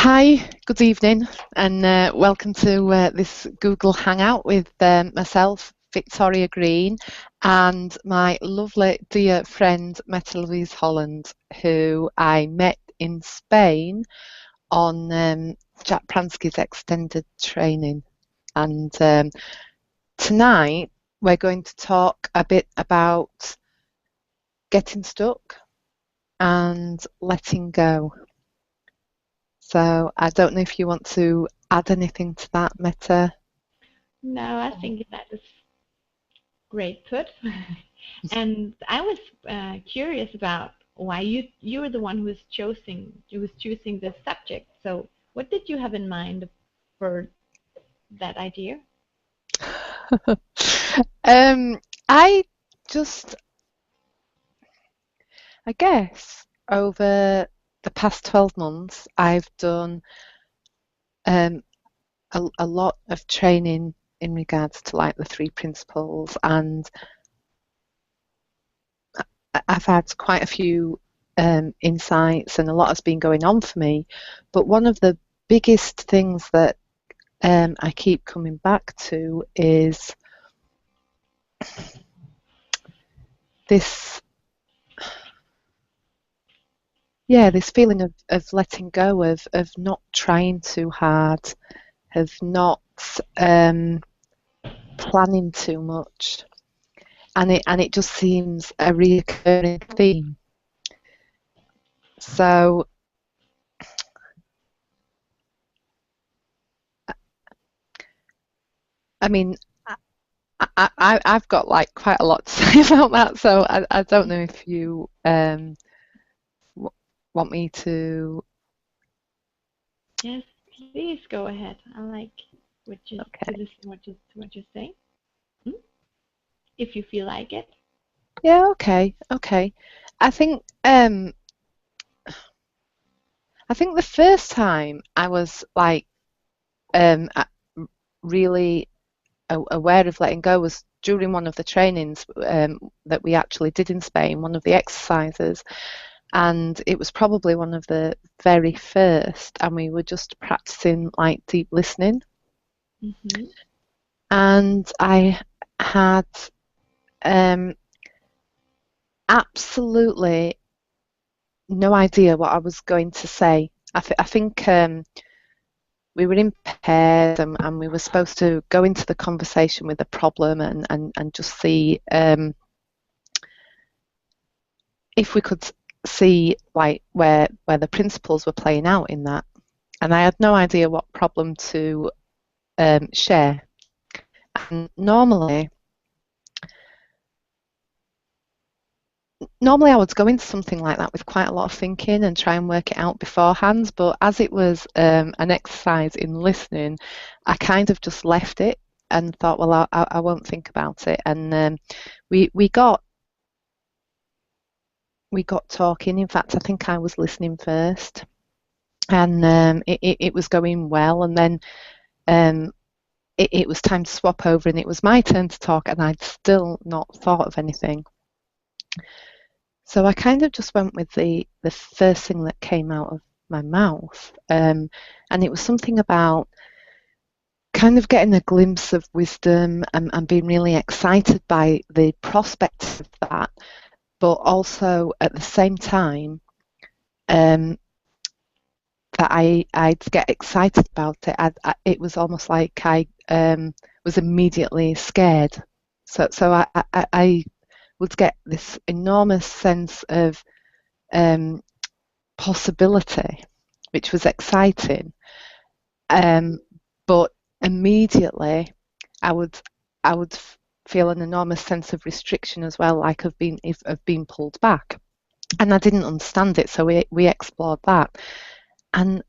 Hi, good evening, and welcome to this Google Hangout with myself, Victoria Green, and my lovely dear friend Meta Louise Holland, who I met in Spain on Jack Pransky's extended training. And tonight we're going to talk a bit about getting stuck and letting go. So I don't know if you want to add anything to that, Meta. No, I think that is great put. And I was curious about why you were the one who was choosing this subject. So what did you have in mind for that idea? I guess over the past 12 months, I've done a lot of training in regards to like the three principles, and I've had quite a few insights, and a lot has been going on for me. But one of the biggest things that I keep coming back to is this feeling of letting go, of not trying too hard, of not planning too much, and it just seems a recurring theme. So I mean, I've got like quite a lot to say about that, so I don't know if you want me to. Yes, please go ahead. I like to listen to what you say. If you feel like it. Yeah, okay. I think the first time I was like really aware of letting go was during one of the trainings that we actually did in Spain, one of the exercises, and it was probably one of the very first, and we were just practicing like deep listening. Mm-hmm. And I had absolutely no idea what I was going to say. I think we were in pairs, and we were supposed to go into the conversation with a problem and just see if we could see like where the principles were playing out in that. And I had no idea what problem to share. And normally I would go into something like that with quite a lot of thinking and try and work it out beforehand, but as it was an exercise in listening, I kind of just left it and thought, well, I won't think about it. And we got talking. In fact, I think I was listening first, and it was going well, and then it was time to swap over, and it was my turn to talk, and I'd still not thought of anything. So I kind of just went with the first thing that came out of my mouth, and it was something about kind of getting a glimpse of wisdom and being really excited by the prospect of that, but also at the same time that I'd get excited about it. It was almost like I was immediately scared. So I would get this enormous sense of possibility, which was exciting. But immediately, I would feel an enormous sense of restriction as well, like of being pulled back, and I didn't understand it. So we explored that, and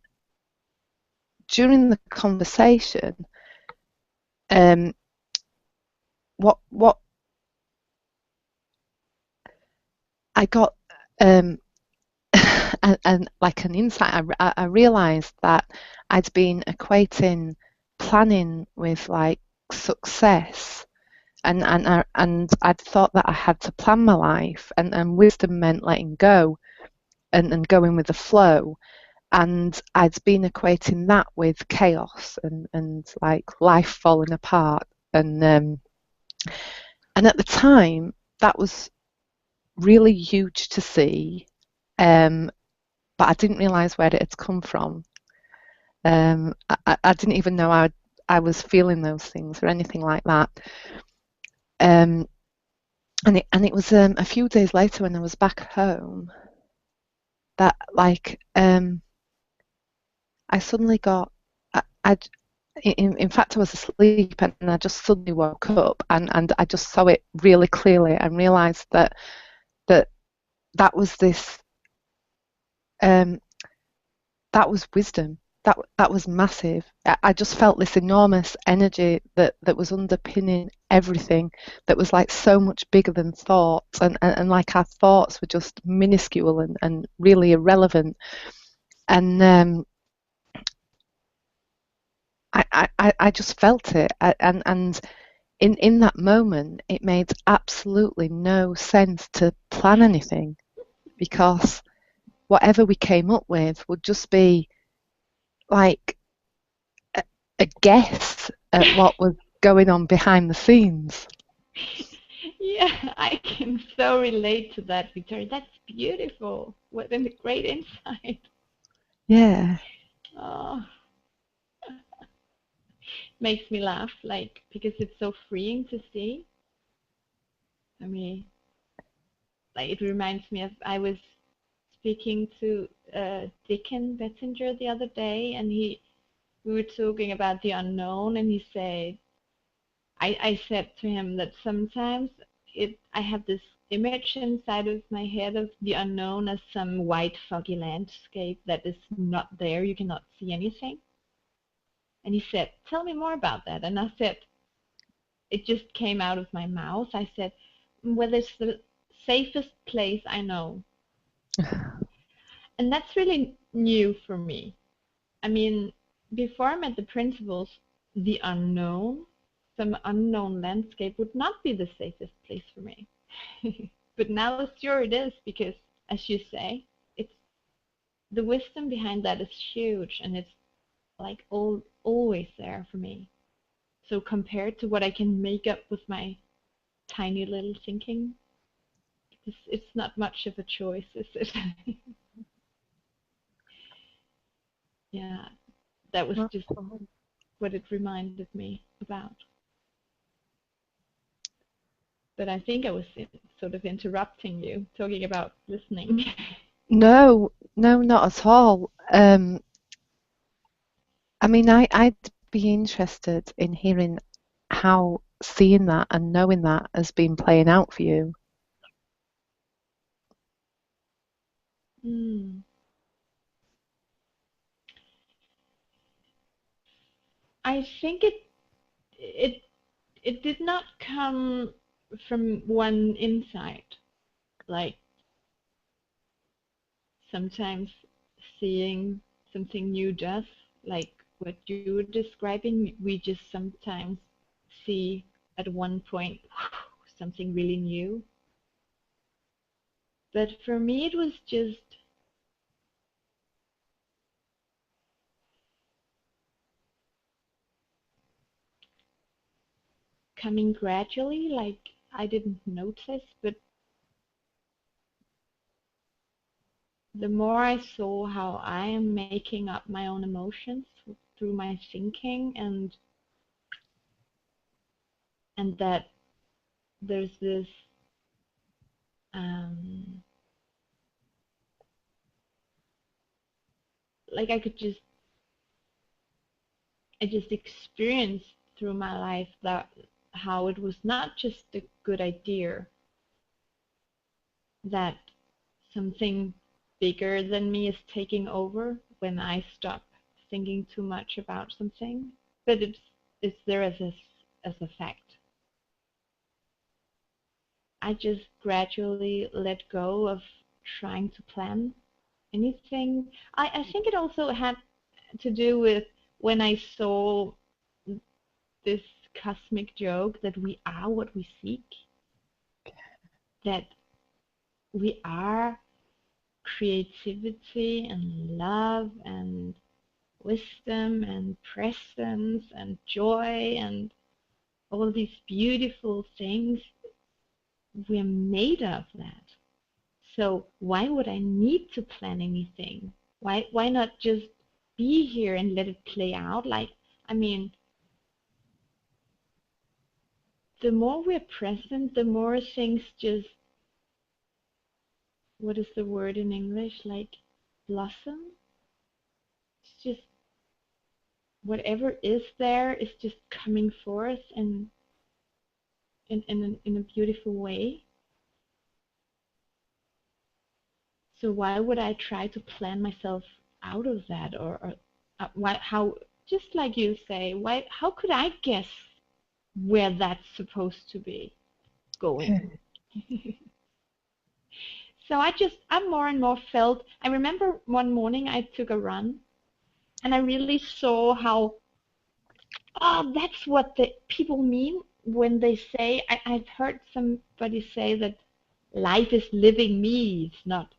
during the conversation, what I got and like an insight, I realized that I'd been equating planning with like success, and I'd thought that I had to plan my life, and wisdom meant letting go and going with the flow. And I'd been equating that with chaos and like life falling apart. And at the time, that was really huge to see, but I didn't realise where it had come from. I didn't even know I was feeling those things or anything like that. Um, and it was a few days later when I was back home that I suddenly got I in fact I was asleep and I just suddenly woke up and I just saw it really clearly and realised that that was this um, that was wisdom. That was massive. I just felt this enormous energy that was underpinning everything, that was like so much bigger than thoughts, and like our thoughts were just minuscule and really irrelevant. And I just felt it, and in that moment, it made absolutely no sense to plan anything, because whatever we came up with would just be like a guess at what was going on behind the scenes. Yeah, I can so relate to that, Victoria. That's beautiful. What a great insight. Yeah. Oh, makes me laugh, like, because it's so freeing to see. I mean, like, it reminds me of I was speaking to Dickon Bettinger the other day, and we were talking about the unknown, and he said, I said to him that sometimes I have this image inside of my head of the unknown as some white foggy landscape that is not there, you cannot see anything. And he said, tell me more about that. And I said, it just came out of my mouth. I said, well, it's the safest place I know. And that's really new for me. I mean, before I met the principles, the unknown, some unknown landscape would not be the safest place for me. But now sure it is, because as you say, it's the wisdom behind that is huge, and it's like always there for me. So compared to what I can make up with my tiny little thinking, it's not much of a choice, is it? Yeah, that was just what it reminded me about. But I think I was sort of interrupting you, talking about listening. No, no, not at all. I mean, I'd be interested in hearing how seeing that and knowing that has been playing out for you. Hmm. I think it it did not come from one insight. Like sometimes seeing something new does, like what you were describing, we just sometimes see at one point something really new. But for me, it was just coming gradually, like I didn't notice, but the more I saw how I am making up my own emotions through my thinking, and that there's this um, like I just experienced through my life that how it was not just a good idea, that something bigger than me is taking over when I stop thinking too much about something, but it's there as a fact. I just gradually let go of trying to plan anything. I think it also had to do with when I saw this cosmic joke that we are what we seek, that we are creativity and love and wisdom and presence and joy and all these beautiful things. We're made of that. So why would I need to plan anything? Why not just be here and let it play out? Like, I mean, the more we're present, the more things just, what is the word in English? Like blossom? It's just whatever is there is just coming forth and in a beautiful way. So why would I try to plan myself out of that, or why? How? Just like you say, why? How could I guess where that's supposed to be going? So I more and more felt. I remember one morning I took a run, and I really saw how. Oh, that's what the people mean when they say. I've heard somebody say that life is living me. It's not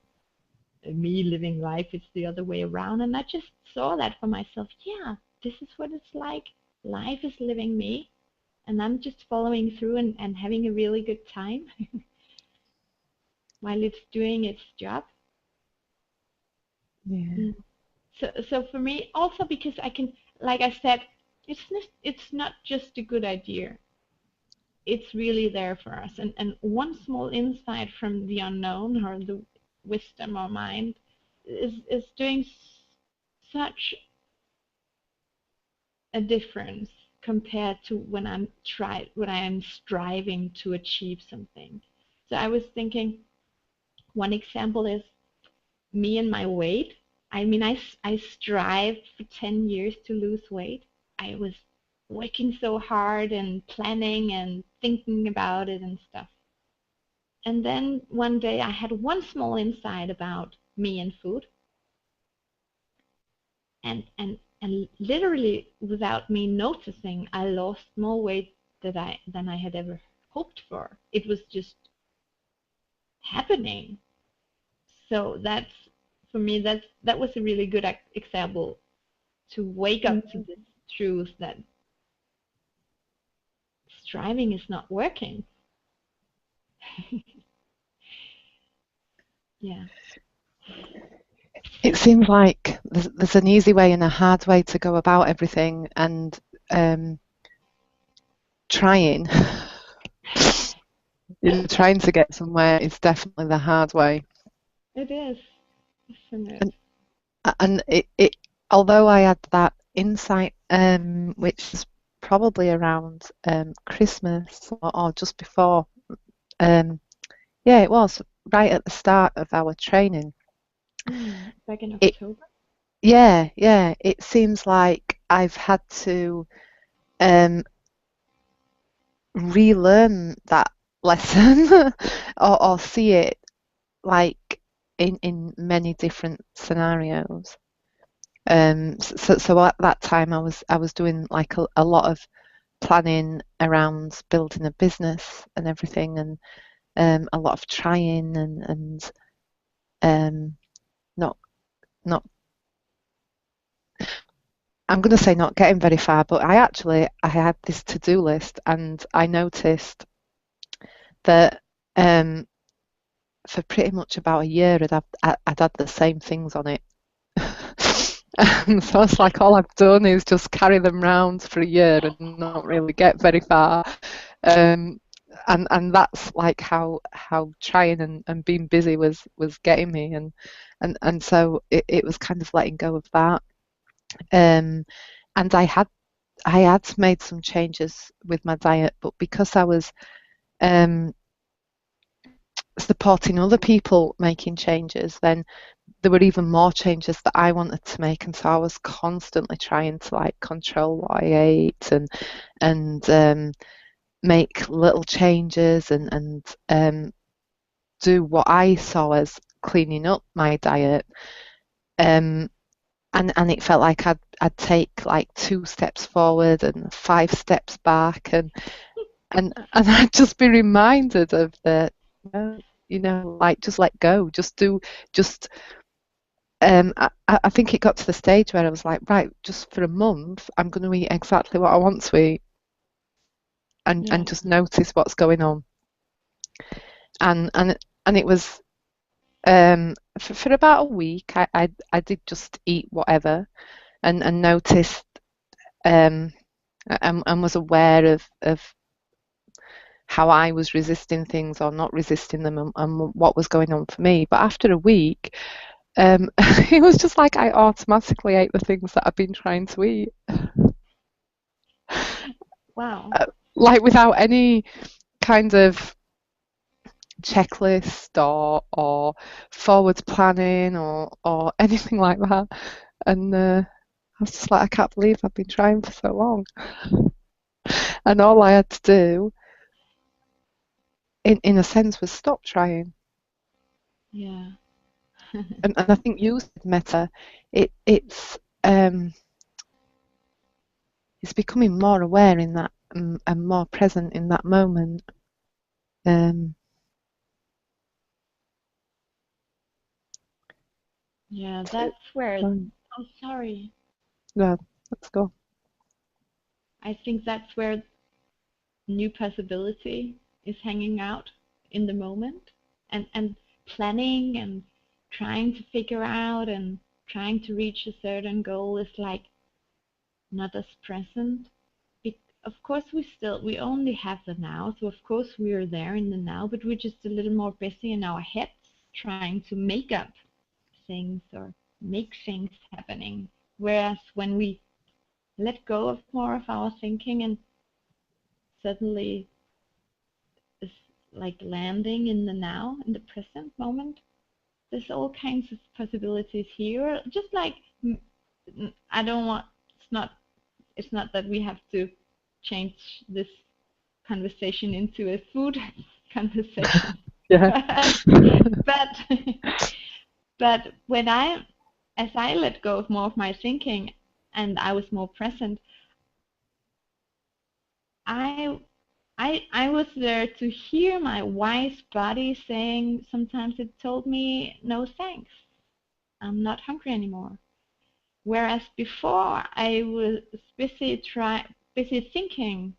me living life, it's the other way around. And I just saw that for myself. Yeah, this is what it's like. Life is living me, and I'm just following through and having a really good time while it's doing its job. Yeah. So for me, also because I can, like I said, it's not just a good idea. It's really there for us. And one small insight from the unknown or the wisdom or mind is doing such a difference compared to when I'm striving to achieve something. So I was thinking, one example is me and my weight. I mean, I strived for 10 years to lose weight. I was working so hard and planning and thinking about it and stuff. And then one day I had one small insight about me and food, and literally without me noticing, I lost more weight than I had ever hoped for. It was just happening. So that's, for me, that was a really good example to wake up to this truth that striving is not working. Yeah. It seems like there's an easy way and a hard way to go about everything, and trying trying to get somewhere is definitely the hard way. It is, isn't it? And it although I had that insight, which is probably around Christmas or just before, yeah, it was right at the start of our training. Back in It, October. yeah, it seems like I've had to relearn that lesson or see it like in many different scenarios. So at that time I was doing like a lot of planning around building a business and everything, and a lot of trying and not not I'm going to say not getting very far, but I had this to-do list, and I noticed that for pretty much about a year I'd had the same things on it. And so it's like all I've done is just carry them round for a year and not really get very far. And that's like how trying and being busy was getting me, and so it was kind of letting go of that. And I had made some changes with my diet, but because I was supporting other people making changes, then there were even more changes that I wanted to make, and so I was constantly trying to like control what I ate and make little changes and do what I saw as cleaning up my diet. And it felt like I'd take like 2 steps forward and 5 steps back, and I'd just be reminded of the you know, like just let go, just I think it got to the stage where I was like, right, just for a month, I'm going to eat exactly what I want to eat, and Yeah. just notice what's going on. And it was for about a week. I did just eat whatever, and noticed and was aware of how I was resisting things or not resisting them, and what was going on for me. But after a week, it was just like I automatically ate the things that I've been trying to eat. Wow. Like without any kind of checklist or forward planning or anything like that. And I was just like, I can't believe I've been trying for so long. And all I had to do, in a sense, was stop trying. Yeah. And I think you said, Meta, it's becoming more aware in that, and more present in that moment. Yeah, that's where, oh, sorry. Yeah, let's go. I think that's where new possibility is hanging out in the moment, and planning and trying to figure out and trying to reach a certain goal is like not as present. Of course, we only have the now, so of course we are there in the now, but we're just a little more busy in our heads trying to make up things or make things happening. Whereas when we let go of more of our thinking and suddenly is like landing in the now, in the present moment, there's all kinds of possibilities here. Just like I don't want, it's not that we have to change this conversation into a food conversation. Yeah. but but as I let go of more of my thinking and I was more present, I I was there to hear my wise body saying, sometimes it told me, no thanks, I'm not hungry anymore. Whereas before I was busy thinking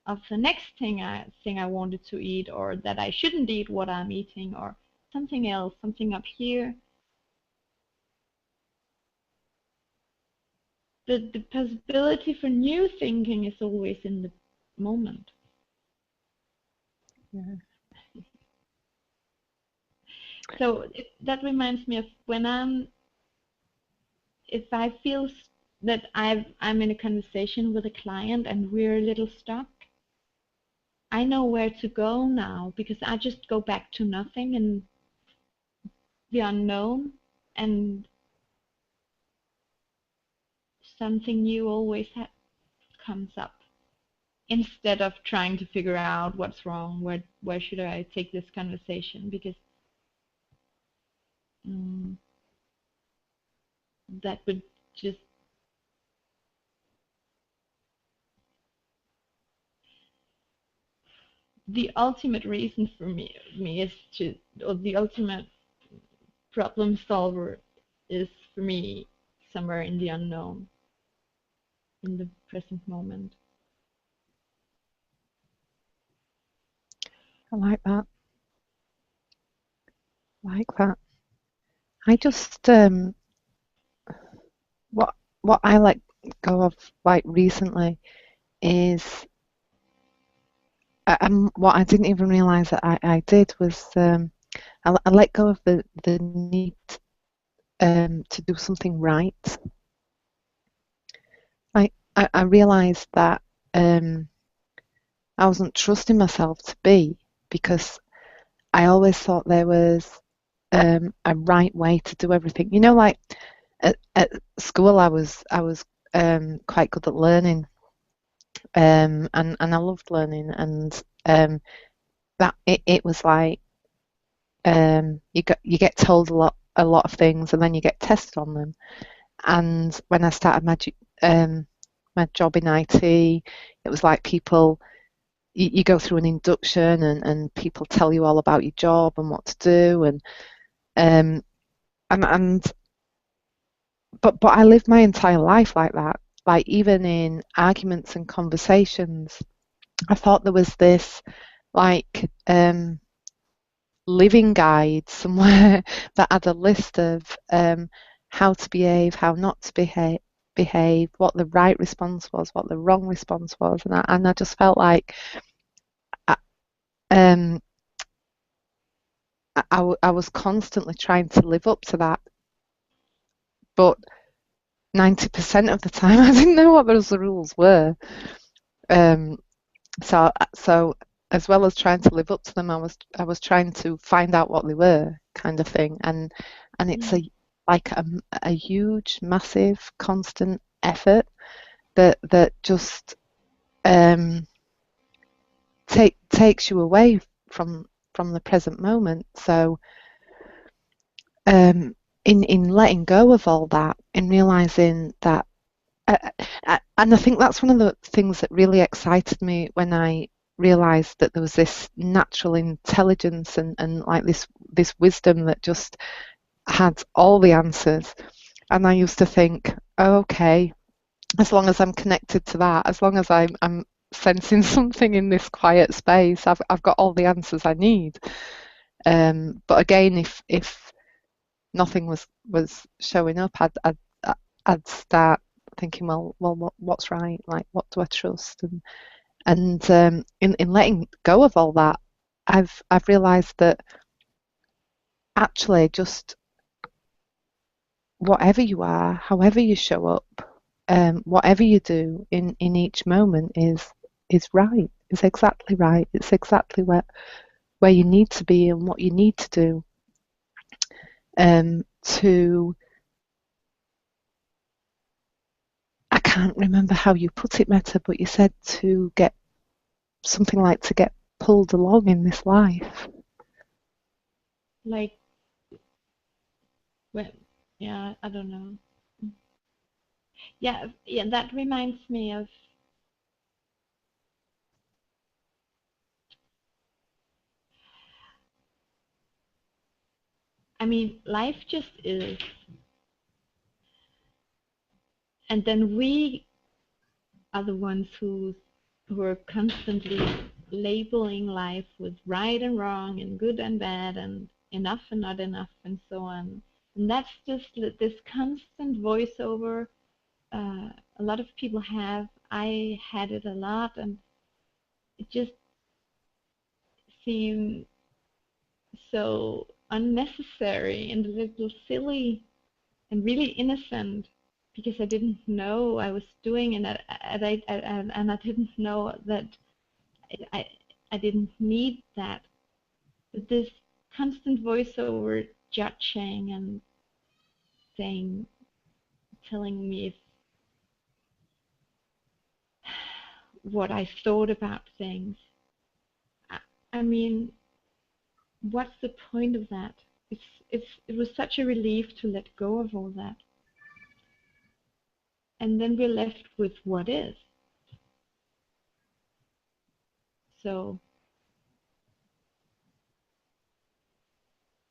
of the next thing I wanted to eat, or that I shouldn't eat what I'm eating, or something else, something up here. The possibility for new thinking is always in the moment. Yeah. So that reminds me of when if I feel that I'm in a conversation with a client and we're a little stuck, I know where to go now, because I just go back to nothing and the unknown, and something new always comes up. Instead of trying to figure out what's wrong, where should I take this conversation, because um, that would just the ultimate reason for me is to, or the ultimate problem solver is for me somewhere in the unknown, in the present moment. I like that. Like that. I just what I let go of like recently is what I didn't even realize that I did was I let go of the need to do something right. I realized that I wasn't trusting myself to be, because I always thought there was a right way to do everything. You know, like at school, I was quite good at learning, and I loved learning, and that it was like you get told a lot of things, and then you get tested on them. And when I started my job in IT, it was like people you go through an induction and people tell you all about your job and what to do, and but I lived my entire life like that. Like even in arguments and conversations, I thought there was this like living guide somewhere that had a list of how to behave, how not to behave, what the right response was, what the wrong response was, and I just felt like um, I was constantly trying to live up to that, but 90% of the time I didn't know what those rules were. So as well as trying to live up to them, I was trying to find out what they were, kind of thing. And it's a huge, massive, constant effort that just takes you away from the present moment. So in letting go of all that, in realizing that, and I think that's one of the things that really excited me when I realized that there was this natural intelligence and like this wisdom that just had all the answers. And I used to think, oh, okay, as long as I'm connected to that, as long as I'm sensing something in this quiet space, I've got all the answers I need. But again, if nothing was showing up, I'd start thinking, well, what's right? Like, what do I trust? And in letting go of all that, I've realised that actually just whatever you are, however you show up, whatever you do in each moment is right. Is exactly right. It's exactly where you need to be and what you need to do. To I can't remember how you put it, Meta, but you said to get something like to get pulled along in this life. Like, well, yeah, I don't know. Yeah, that reminds me of life just is. And then we are the ones who are constantly labeling life with right and wrong and good and bad and enough and not enough and so on. And that's just this constant voiceover a lot of people have. I had it a lot, and it just seemed so unnecessary and a little silly and really innocent, because I didn't know I was doing it, and I didn't know that I didn't need that. But this constant voiceover judging and saying, telling me if what I thought about things. I mean, what's the point of that? It was such a relief to let go of all that. And then we're left with what is. So,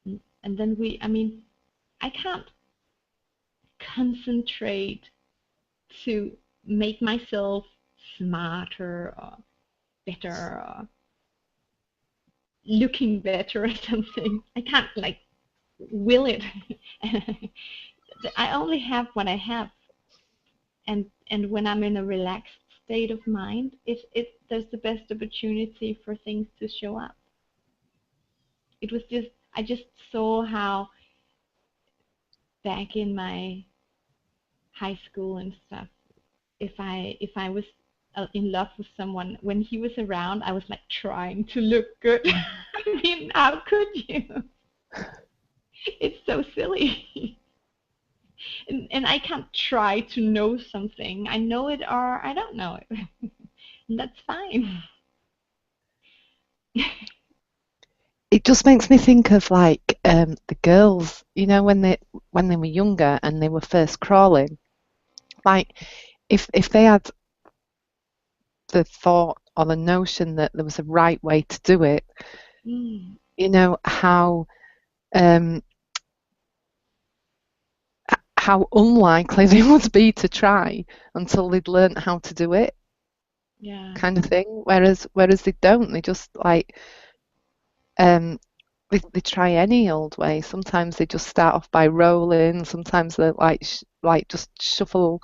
and then I can't concentrate to make myself smarter or better or looking better or something. I can't like will it. I only have what I have, and when I'm in a relaxed state of mind, there's the best opportunity for things to show up. It was just I just saw how back in my high school and stuff, if I was in love with someone, when he was around, I was like trying to look good. I mean, how could you? It's so silly. And I can't try to know something. I know it or I don't know it. And that's fine. It just makes me think of like the girls, you know, when they were younger and they were first crawling. Like if they had the thought or the notion that there was a right way to do it, Mm. you know, um, how unlikely they would be to try until they'd learned how to do it, Yeah. kind of thing. Whereas they don't. They just like they try any old way. Sometimes they just start off by rolling. Sometimes they like just shuffle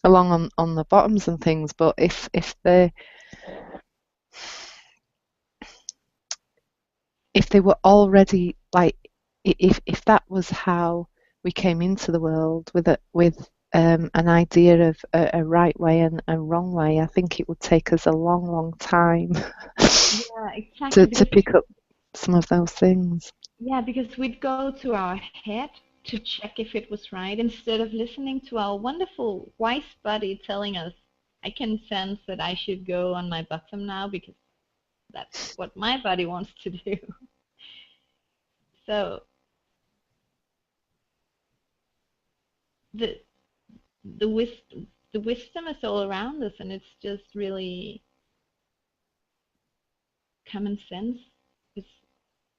along on the bottoms and things. But if they were already like, if that was how we came into the world with an idea of a right way and a wrong way, I think it would take us a long time Yeah, exactly. to Because pick up some of those things. yeah, because we'd go to our head to check if it was right instead of listening to our wonderful wise body telling us, I can sense that I should go on my bottom now because that's what my body wants to do. So the the wisdom is all around us, and it's just really common sense.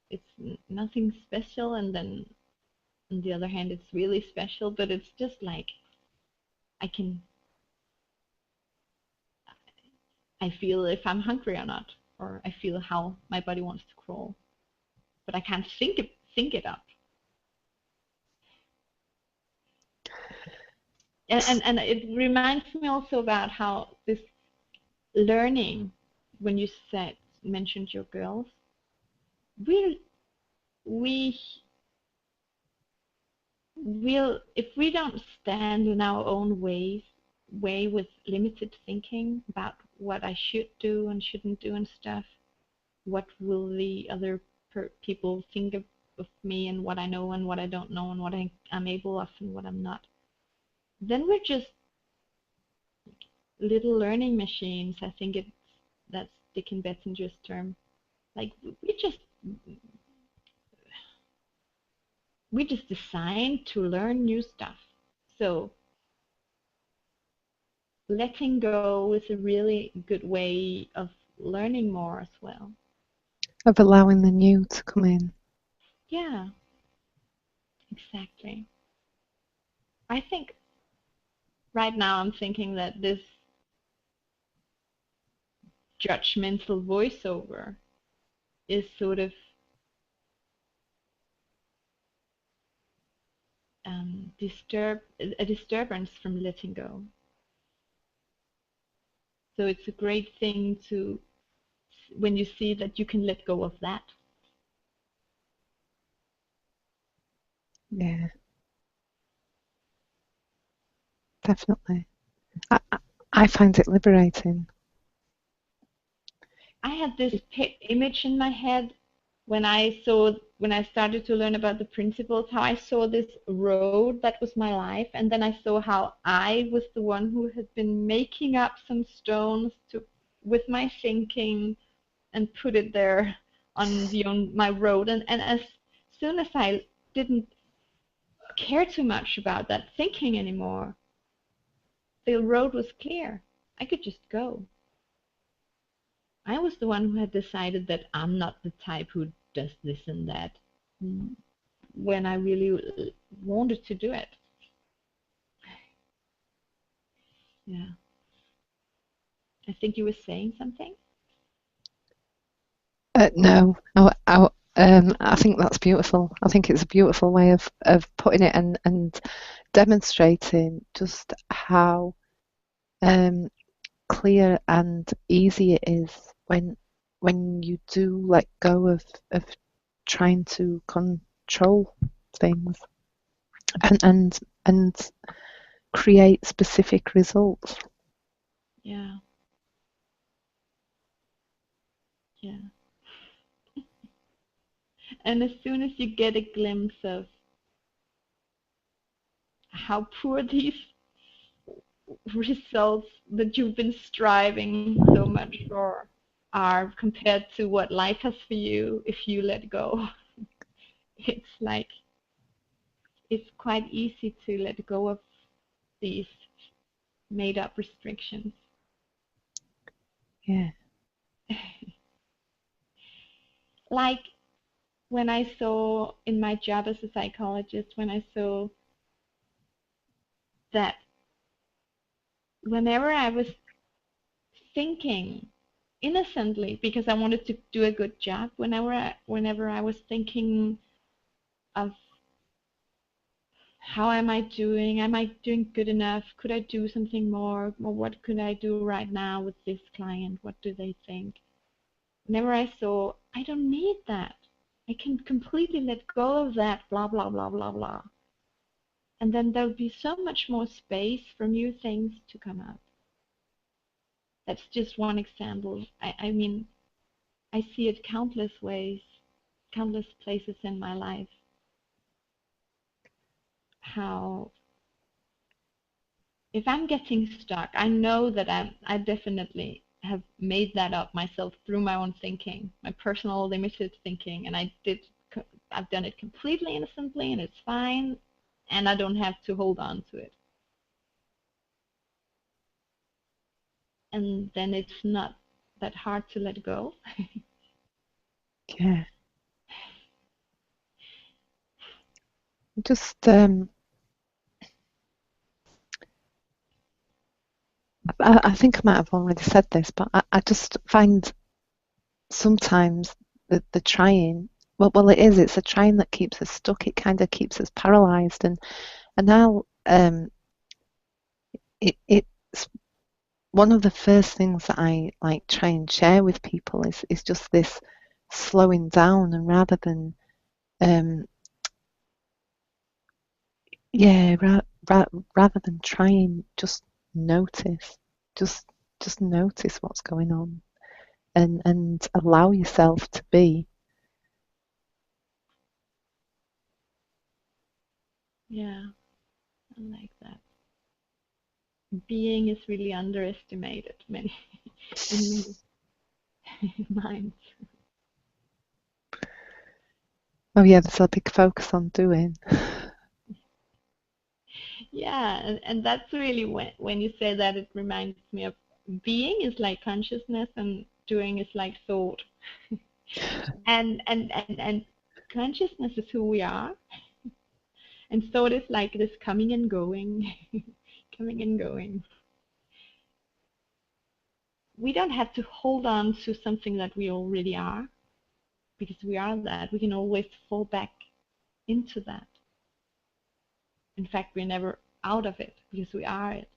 It's nothing special, and then on the other hand, it's really special. But it's just like I can I feel if I'm hungry or not, or I feel how my body wants to crawl, but I can't think it up. And it reminds me also about how this learning, when you mentioned your girls, we we will, if we don't stand in our own way with limited thinking about what I should do and shouldn't do and stuff, what will the other people think of me and what I know and what I don't know and what I'm able of and what I'm not, then we're just little learning machines. I think that's Dickon Bettinger's term. Like we just designed to learn new stuff. So letting go is a really good way of learning more as well. Of allowing the new to come in. Yeah, exactly. I think right now I'm thinking that this judgmental voiceover is sort of a disturbance from letting go. So it's a great thing to when you see that you can let go of that. Yeah, definitely. I find it liberating. I had this image in my head when when I started to learn about the principles, how I saw this road that was my life, and then I saw how I was the one who had been making up some stones to with my thinking and put it there on my road, and as soon as I didn't care too much about that thinking anymore, the road was clear. I could just go. I was the one who had decided that I'm not the type who does this and that when I really wanted to do it. Yeah. I think you were saying something. No, I think that's beautiful. I think it's a beautiful way of putting it and demonstrating just how clear and easy it is when you do let go of trying to control things and create specific results. Yeah. Yeah. And as soon as you get a glimpse of how poor these results that you've been striving so much for are compared to what life has for you if you let go, it's like it's quite easy to let go of these made up restrictions. Yeah. Like when I saw in my job as a psychologist, when I saw that whenever I was thinking innocently because I wanted to do a good job, whenever I was thinking of how am I doing? Am I doing good enough? Could I do something more? Or what could I do right now with this client? What do they think? Whenever I saw, I don't need that. I can completely let go of that, blah, blah, blah, blah, blah. And then there'll be so much more space for new things to come up. That's just one example. I mean, I see it countless ways, countless places in my life, how if I'm getting stuck, I know that I definitely have made that up myself through my own thinking, my personal limited thinking, and I've done it completely innocently, and it's fine, and I don't have to hold on to it. And then it's not that hard to let go. Yeah. Just I think I might have already said this, but I just find sometimes the trying, well it's a trying that keeps us stuck. It kind of keeps us paralyzed, and now it's one of the first things that I like try and share with people is just this slowing down, and rather than um yeah rather than trying, just notice, just just notice what's going on, and allow yourself to be. Yeah, I like that. Being is really underestimated many in many minds. Oh yeah, there's a big focus on doing. Yeah, and that's really when you say that, it reminds me of being is like consciousness and doing is like thought. And consciousness is who we are, and thought is like this coming and going, coming and going. We don't have to hold on to something that we already are, because we are that. We can always fall back into that. In fact, we're never out of it because we are it.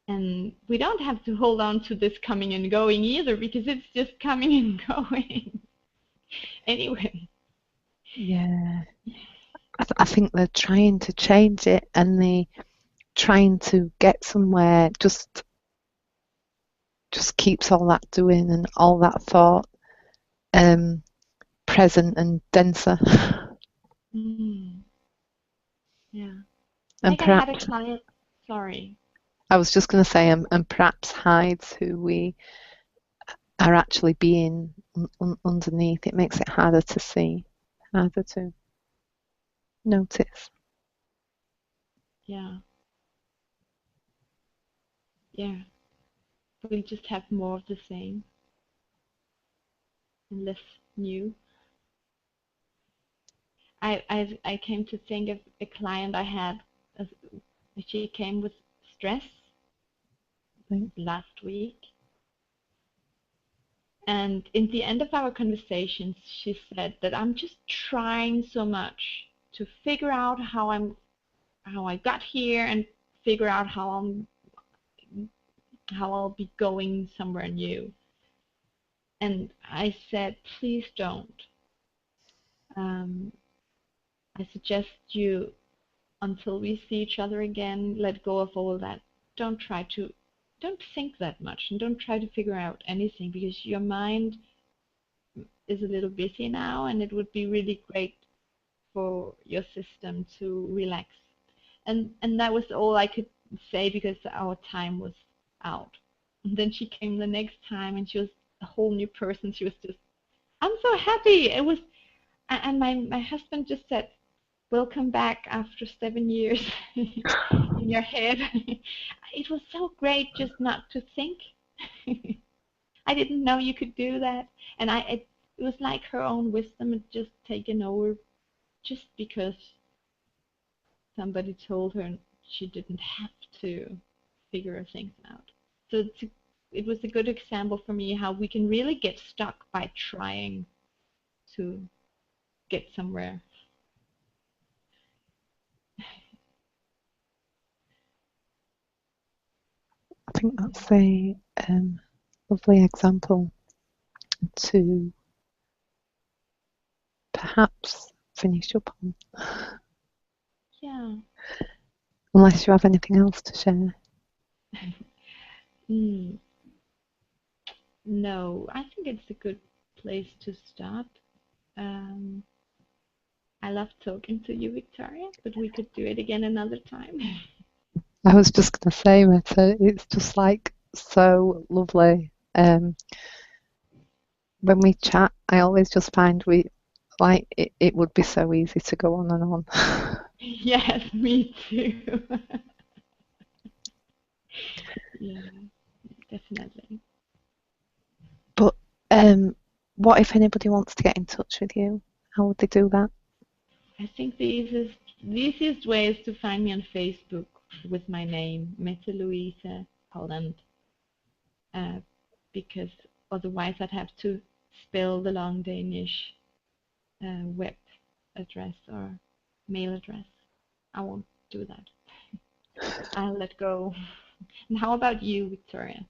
And we don't have to hold on to this coming and going either, because it's just coming and going. Anyway. Yeah, I think they're trying to change it, and they trying to get somewhere just keeps all that doing and all that thought present and denser. Mm, yeah. And Like I had a perhaps client, sorry. I was just going to say, and perhaps hides who we are actually being underneath. It makes it harder to see, harder to notice. Yeah. Yeah. We just have more of the same and less new. I came to think of a client I had. She came with stress Right. last week, and in the end of our conversations, she said that I'm just trying so much to figure out how I got here and figure out how I'll be going somewhere new. And I said, please don't. Um, I suggest you, until we see each other again, let go of all that. Don't try to, don't think that much, and don't try to figure out anything, because your mind is a little busy now, and it would be really great for your system to relax. And that was all I could say, because our time was out. And then she came the next time, and she was a whole new person. She was just, I'm so happy. It was, and my husband just said, welcome back after 7 years in your head. It was so great just not to think. I didn't know you could do that. And it was like her own wisdom had just taken over just because somebody told her she didn't have to figure things out. So it was a good example for me how we can really get stuck by trying to get somewhere. I think that's a lovely example to perhaps finish up on. Yeah. Unless you have anything else to share. No, I think it's a good place to start. I love talking to you, Victoria, but we could do it again another time. I was just going to say, Mette, it's just like so lovely. When we chat, I always just find it would be so easy to go on and on. Yes, me too. Yeah, definitely. But what if anybody wants to get in touch with you? How would they do that? I think the easiest way is to find me on Facebook with my name, Mette Louise Holland, because otherwise I'd have to spell the long Danish web address or mail address. I won't do that. I'll let go. And how about you, Victoria?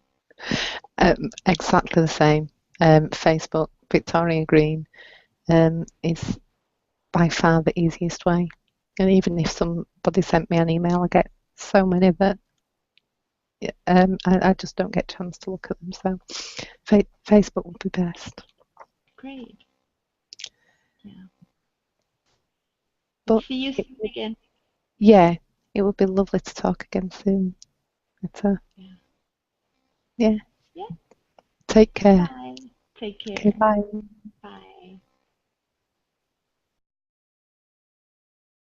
Exactly the same. Facebook, Victoria Green, is by far the easiest way. And even if somebody sent me an email, I get so many that I just don't get a chance to look at them. So Facebook would be best. Great. Yeah. But see you soon again. Yeah, it would be lovely to talk again soon. Yeah. Yeah. Take care. Bye. Take care. Okay, bye.